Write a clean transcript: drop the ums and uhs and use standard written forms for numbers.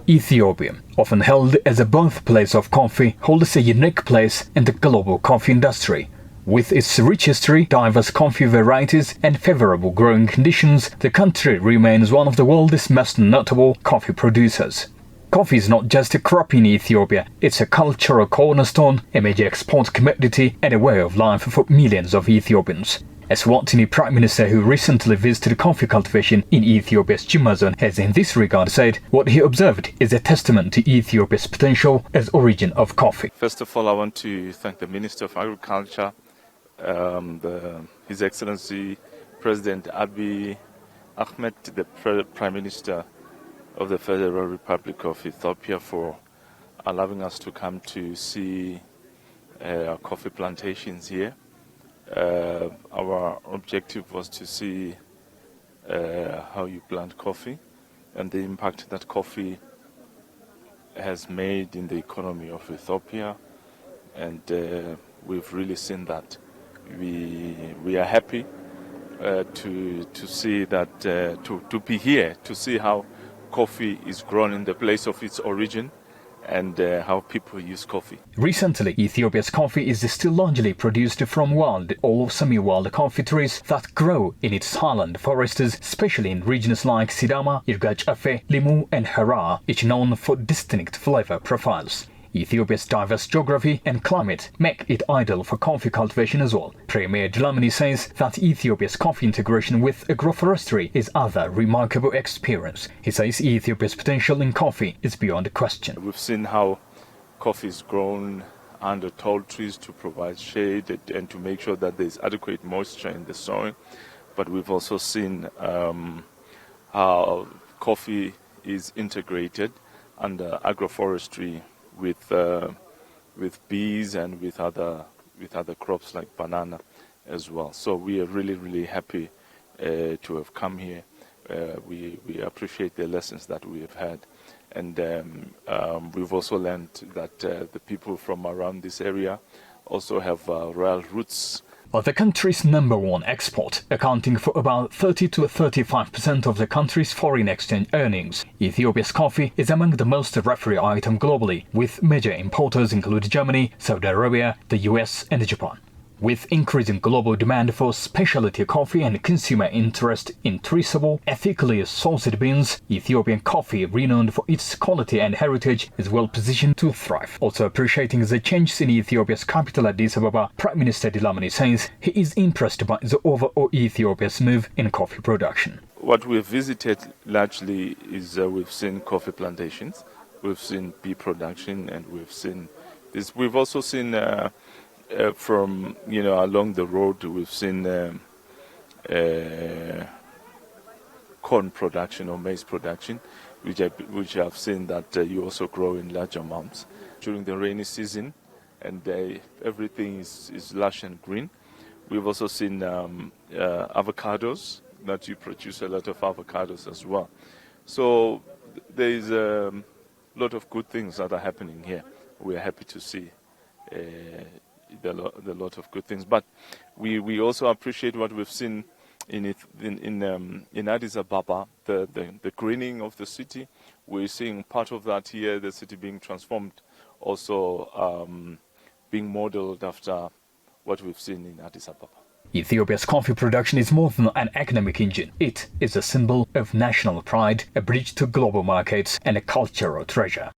Ethiopia, often held as a birthplace of coffee, holds a unique place in the global coffee industry. With its rich history, diverse coffee varieties, and favorable growing conditions, the country remains one of the world's most notable coffee producers. Coffee is not just a crop in Ethiopia, it's a cultural cornerstone, a major export commodity, and a way of life for millions of Ethiopians. Eswatini Prime Minister, who recently visited coffee cultivation in Ethiopia's Jimma zone, has in this regard said what he observed is a testament to Ethiopia's potential as origin of coffee. First of all, I want to thank the Minister of Agriculture, His Excellency President Abiy Ahmed, the Prime Minister of the Federal Republic of Ethiopia, for allowing us to come to see our coffee plantations here. Our objective was to see how you plant coffee and the impact that coffee has made in the economy of Ethiopia, and we've really seen that. We are happy to see that, to be here, to see how coffee is grown in the place of its origin, and how people use coffee. Recently, Ethiopia's coffee is still largely produced from wild or semi-wild coffee trees that grow in its highland forests, especially in regions like Sidama, Irgach-Afe, Limu and Harar, each known for distinct flavor profiles. Ethiopia's diverse geography and climate make it ideal for coffee cultivation as well. Premier Dilamini says that Ethiopia's coffee integration with agroforestry is other remarkable experience. He says Ethiopia's potential in coffee is beyond question. We've seen how coffee is grown under tall trees to provide shade and to make sure that there's adequate moisture in the soil. But we've also seen how coffee is integrated under agroforestry with bees and with other crops like banana as well. So we are really happy to have come here. We appreciate the lessons that we have had, and we've also learned that the people from around this area also have royal roots. But the country's number one export, accounting for about 30 to 35% of the country's foreign exchange earnings, Ethiopia's coffee is among the most referred item globally, with major importers include Germany, Saudi Arabia, the US and Japan. With increasing global demand for specialty coffee and consumer interest in traceable, ethically sourced beans, Ethiopian coffee, renowned for its quality and heritage, is well positioned to thrive. Also appreciating the changes in Ethiopia's capital Addis Ababa, Prime Minister Dilamini says he is impressed by the overall Ethiopia's move in coffee production. What we've visited largely is we've seen coffee plantations, we've seen bee production, and we've seen this. We've also seen from along the road, we've seen corn production or maize production, which I've seen that you also grow in large amounts during the rainy season, and everything is lush and green. We've also seen avocados, that you produce a lot of avocados as well. So there is a lot of good things that are happening here. We are happy to see the lot of good things, but we also appreciate what we've seen in Addis Ababa, the greening of the city. We're seeing part of that here, the city being transformed, also being modeled after what we've seen in Addis Ababa. Ethiopia's coffee production is more than an economic engine. It is a symbol of national pride, a bridge to global markets, and a cultural treasure.